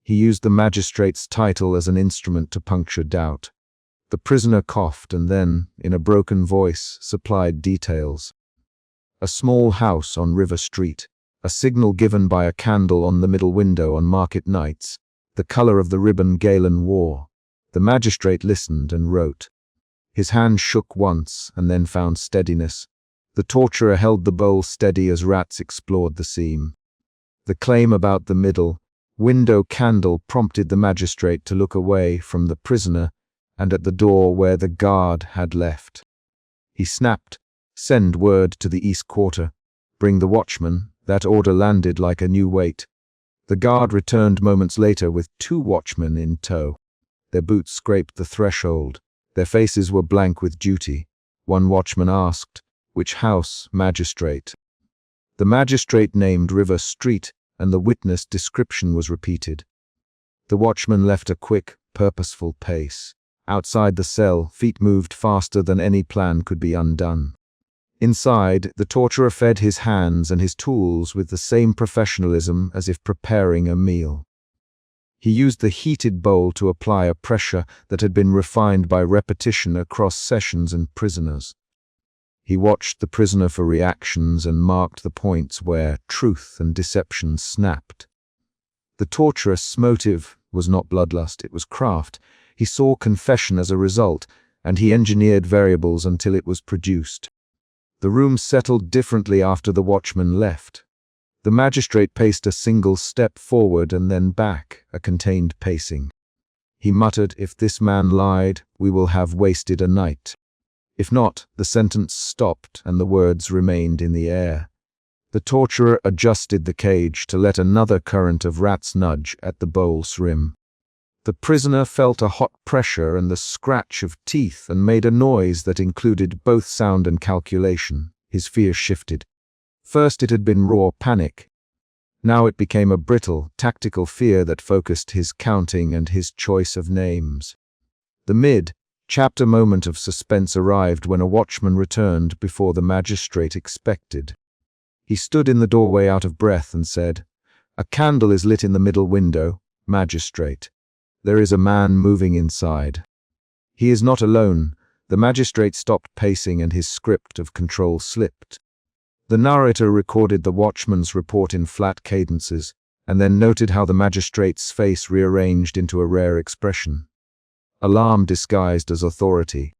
Speaker 1: He used the magistrate's title as an instrument to puncture doubt. The prisoner coughed and then, in a broken voice, supplied details. A small house on River Street, a signal given by a candle on the middle window on market nights, the color of the ribbon Galen wore. The magistrate listened and wrote. His hand shook once and then found steadiness. The torturer held the bowl steady as rats explored the seam. The claim about the middle window candle prompted the magistrate to look away from the prisoner and at the door where the guard had left. He snapped, "Send word to the East Quarter. Bring the watchman." That order landed like a new weight. The guard returned moments later with 2 watchmen in tow. Their boots scraped the threshold. Their faces were blank with duty. One watchman asked, "Which house, magistrate?" The magistrate named River Street, and the witness description was repeated. The watchman left a quick, purposeful pace. Outside the cell, feet moved faster than any plan could be undone. Inside, the torturer fed his hands and his tools with the same professionalism as if preparing a meal. He used the heated bowl to apply a pressure that had been refined by repetition across sessions and prisoners. He watched the prisoner for reactions and marked the points where truth and deception snapped. The torturous motive was not bloodlust, it was craft. He saw confession as a result, and he engineered variables until it was produced. The room settled differently after the watchman left. The magistrate paced a single step forward and then back, a contained pacing. He muttered, "If this man lied, we will have wasted a night." If not, the sentence stopped and the words remained in the air. The torturer adjusted the cage to let another current of rats nudge at the bowl's rim. The prisoner felt a hot pressure and the scratch of teeth and made a noise that included both sound and calculation. His fear shifted. First it had been raw panic. Now it became a brittle, tactical fear that focused his counting and his choice of names. The mid-chapter moment of suspense arrived when a watchman returned before the magistrate expected. He stood in the doorway out of breath and said, "A candle is lit in the middle window, magistrate. There is a man moving inside." "He is not alone." The magistrate stopped pacing and his script of control slipped. The narrator recorded the watchman's report in flat cadences, and then noted how the magistrate's face rearranged into a rare expression. Alarm disguised as authority.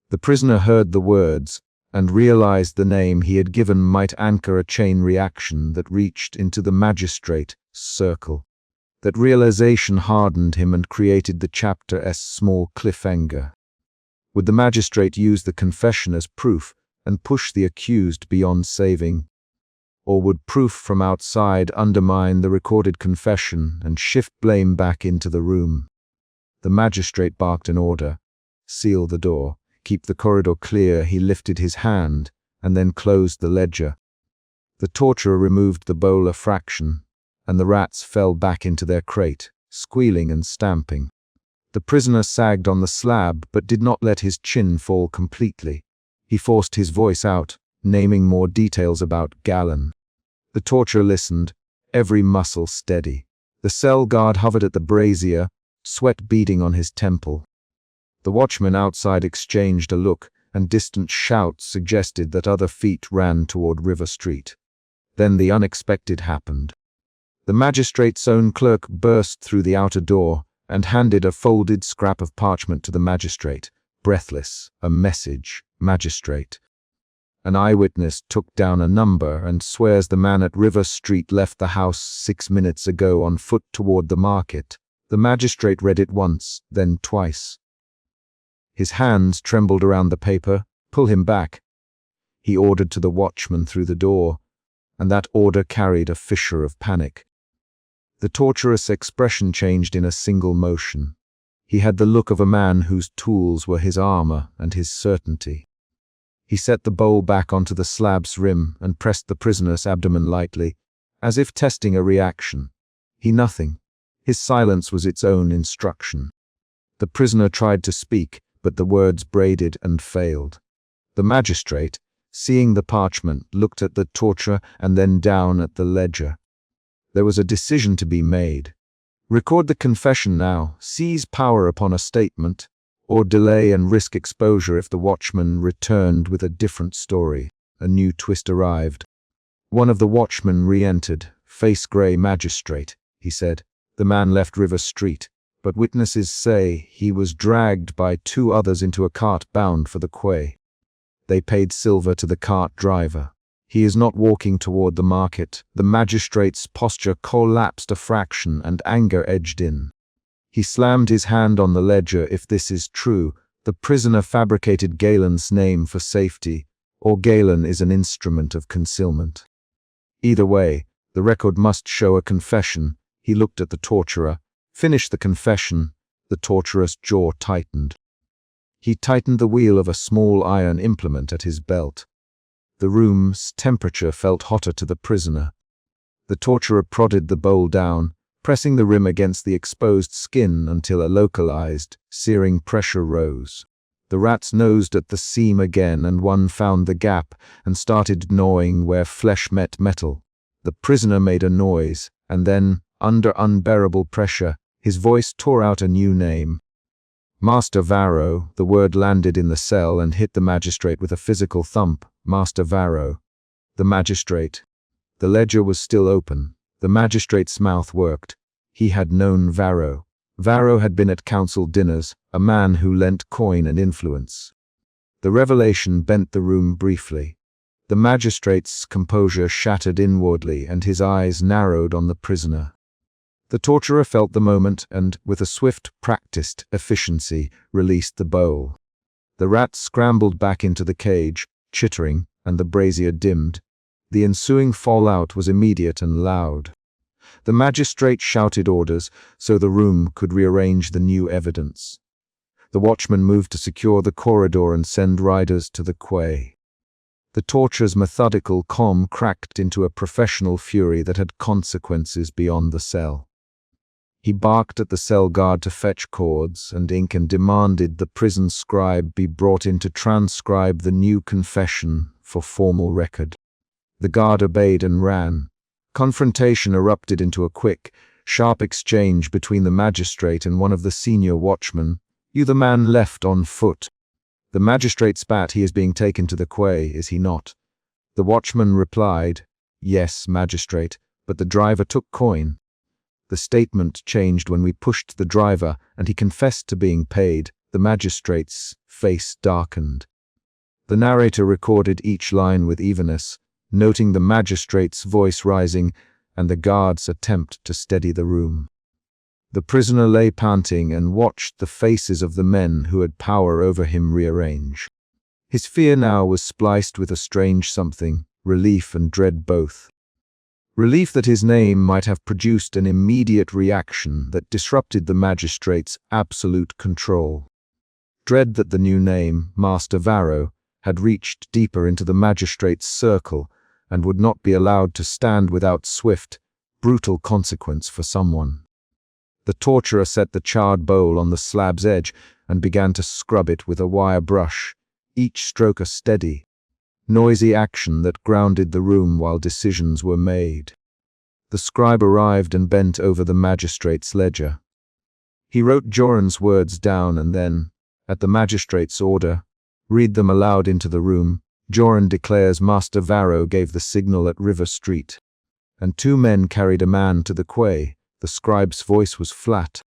Speaker 1: The prisoner heard the words, and realized the name he had given might anchor a chain reaction that reached into the magistrate's circle. That realization hardened him and created the chapter's small cliffhanger. Would the magistrate use the confession as proof and push the accused beyond saving? Or would proof from outside undermine the recorded confession and shift blame back into the room? The magistrate barked an order. "Seal the door. Keep the corridor clear." He lifted his hand and then closed the ledger. The torturer removed the bowl a fraction, and the rats fell back into their crate, squealing and stamping. The prisoner sagged on the slab but did not let his chin fall completely. He forced his voice out, naming more details about Galen. The torturer listened, every muscle steady. The cell guard hovered at the brazier, sweat beading on his temple. The watchmen outside exchanged a look, and distant shouts suggested that other feet ran toward River Street. Then the unexpected happened. The magistrate's own clerk burst through the outer door and handed a folded scrap of parchment to the magistrate, breathless. "A message, magistrate. An eyewitness took down a number and swears the man at River Street left the house 6 minutes ago on foot toward the market." The magistrate read it once, then twice. His hands trembled around the paper. "Pull him back," he ordered to the watchman through the door, and that order carried a fissure of panic. The torturous expression changed in a single motion. He had the look of a man whose tools were his armor and his certainty. He set the bowl back onto the slab's rim and pressed the prisoner's abdomen lightly, as if testing a reaction. Nothing. His silence was its own instruction. The prisoner tried to speak, but the words braided and failed. The magistrate, seeing the parchment, looked at the torturer and then down at the ledger. There was a decision to be made. Record the confession now, seize power upon a statement, or delay and risk exposure if the watchman returned with a different story. A new twist arrived. One of the watchmen re-entered. "Face gray magistrate," he said. "The man left River Street, but witnesses say he was dragged by 2 others into a cart bound for the quay. They paid silver to the cart driver. He is not walking toward the market." The magistrate's posture collapsed a fraction and anger edged in. He slammed his hand on the ledger. If this is true, the prisoner fabricated Galen's name for safety, or Galen is an instrument of concealment. Either way, the record must show a confession. He looked at the torturer. "Finish the confession." The torturer's jaw tightened. He tightened the wheel of a small iron implement at his belt. The room's temperature felt hotter to the prisoner. The torturer prodded the bowl down, pressing the rim against the exposed skin until a localized, searing pressure rose. The rats nosed at the seam again, and one found the gap and started gnawing where flesh met metal. The prisoner made a noise, and then, under unbearable pressure, his voice tore out a new name. "Master Varro." The word landed in the cell and hit the magistrate with a physical thump. "Master Varro." The magistrate. The ledger was still open. The magistrate's mouth worked. He had known Varro. Varro had been at council dinners, a man who lent coin and influence. The revelation bent the room briefly. The magistrate's composure shattered inwardly, and his eyes narrowed on the prisoner. The torturer felt the moment and, with a swift, practiced efficiency, released the bowl. The rat scrambled back into the cage, chittering, and the brazier dimmed. The ensuing fallout was immediate and loud. The magistrate shouted orders so the room could rearrange the new evidence. The watchman moved to secure the corridor and send riders to the quay. The torturer's methodical calm cracked into a professional fury that had consequences beyond the cell. He barked at the cell guard to fetch cords and ink and demanded the prison scribe be brought in to transcribe the new confession for formal record. The guard obeyed and ran. Confrontation erupted into a quick, sharp exchange between the magistrate and one of the senior watchmen. "You the man left on foot." The magistrate spat. "He is being taken to the quay, is he not?" The watchman replied, "Yes, magistrate, but the driver took coin." The statement changed when we pushed the driver, and he confessed to being paid. The magistrate's face darkened. The narrator recorded each line with evenness, noting the magistrate's voice rising and the guard's attempt to steady the room. The prisoner lay panting and watched the faces of the men who had power over him rearrange. His fear now was spliced with a strange something, relief and dread both. Relief that his name might have produced an immediate reaction that disrupted the magistrate's absolute control. Dread that the new name, Master Varro, had reached deeper into the magistrate's circle and would not be allowed to stand without swift, brutal consequence for someone. The torturer set the charred bowl on the slab's edge and began to scrub it with a wire brush, each stroke a steady, noisy action that grounded the room while decisions were made. The scribe arrived and bent over the magistrate's ledger. He wrote Joran's words down and then, at the magistrate's order, read them aloud into the room. Joran declares Master Varro gave the signal at River Street, and 2 men carried a man to the quay. The scribe's voice was flat.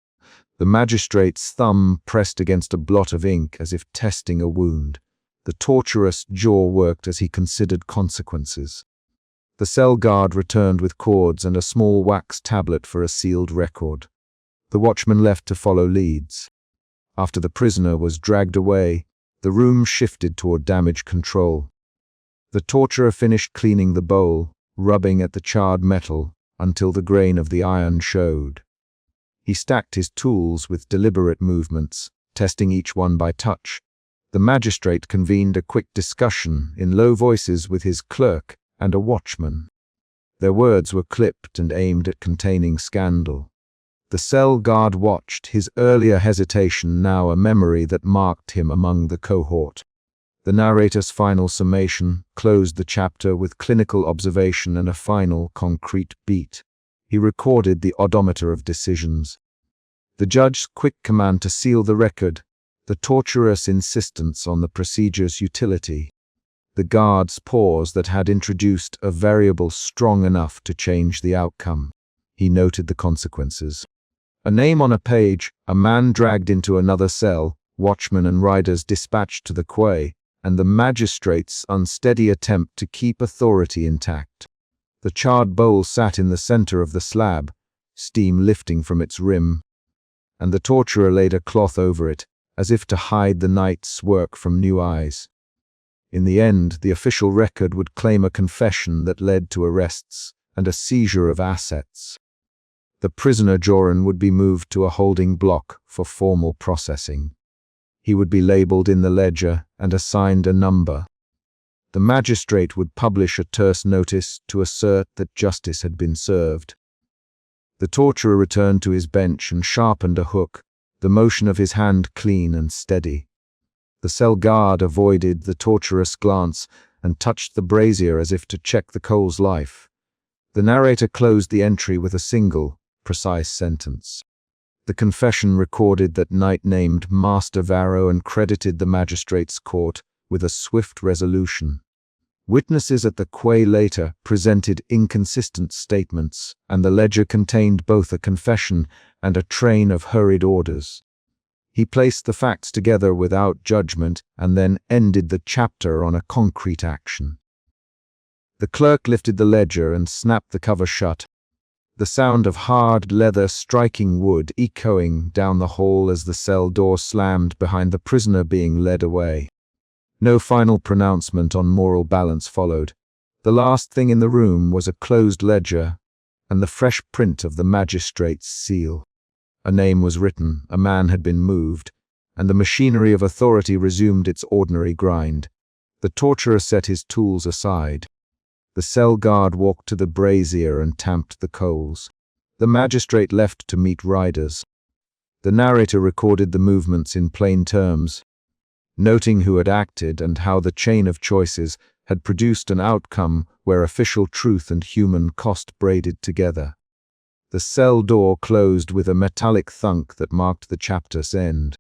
Speaker 1: The magistrate's thumb pressed against a blot of ink as if testing a wound. The torturous jaw worked as he considered consequences. The cell guard returned with cords and a small wax tablet for a sealed record. The watchman left to follow leads. After the prisoner was dragged away, the room shifted toward damage control. The torturer finished cleaning the bowl, rubbing at the charred metal until the grain of the iron showed. He stacked his tools with deliberate movements, testing each one by touch. The magistrate convened a quick discussion in low voices with his clerk and a watchman. Their words were clipped and aimed at containing scandal. The cell guard watched, his earlier hesitation now a memory that marked him among the cohort. The narrator's final summation closed the chapter with clinical observation and a final, concrete beat. He recorded the odometer of decisions. The judge's quick command to seal the record, the torturous insistence on the procedure's utility, the guard's pause that had introduced a variable strong enough to change the outcome. He noted the consequences. A name on a page, a man dragged into another cell, watchmen and riders dispatched to the quay, and the magistrate's unsteady attempt to keep authority intact. The charred bowl sat in the center of the slab, steam lifting from its rim, and the torturer laid a cloth over it, as if to hide the night's work from new eyes. In the end, the official record would claim a confession that led to arrests and a seizure of assets. The prisoner Joran would be moved to a holding block for formal processing. He would be labeled in the ledger and assigned a number. The magistrate would publish a terse notice to assert that justice had been served. The torturer returned to his bench and sharpened a hook, the motion of his hand clean and steady. The cell guard avoided the torturous glance and touched the brazier as if to check the coal's life. The narrator closed the entry with a single, precise sentence. The confession recorded that night named Master Varro and credited the magistrate's court with a swift resolution. Witnesses at the quay later presented inconsistent statements, and the ledger contained both a confession and a train of hurried orders. He placed the facts together without judgment and then ended the chapter on a concrete action. The clerk lifted the ledger and snapped the cover shut, the sound of hard leather striking wood echoing down the hall as the cell door slammed behind the prisoner being led away. No final pronouncement on moral balance followed. The last thing in the room was a closed ledger and the fresh print of the magistrate's seal. A name was written, a man had been moved, and the machinery of authority resumed its ordinary grind. The torturer set his tools aside. The cell guard walked to the brazier and tamped the coals. The magistrate left to meet riders. The narrator recorded the movements in plain terms, noting who had acted and how the chain of choices had produced an outcome where official truth and human cost braided together. The cell door closed with a metallic thunk that marked the chapter's end.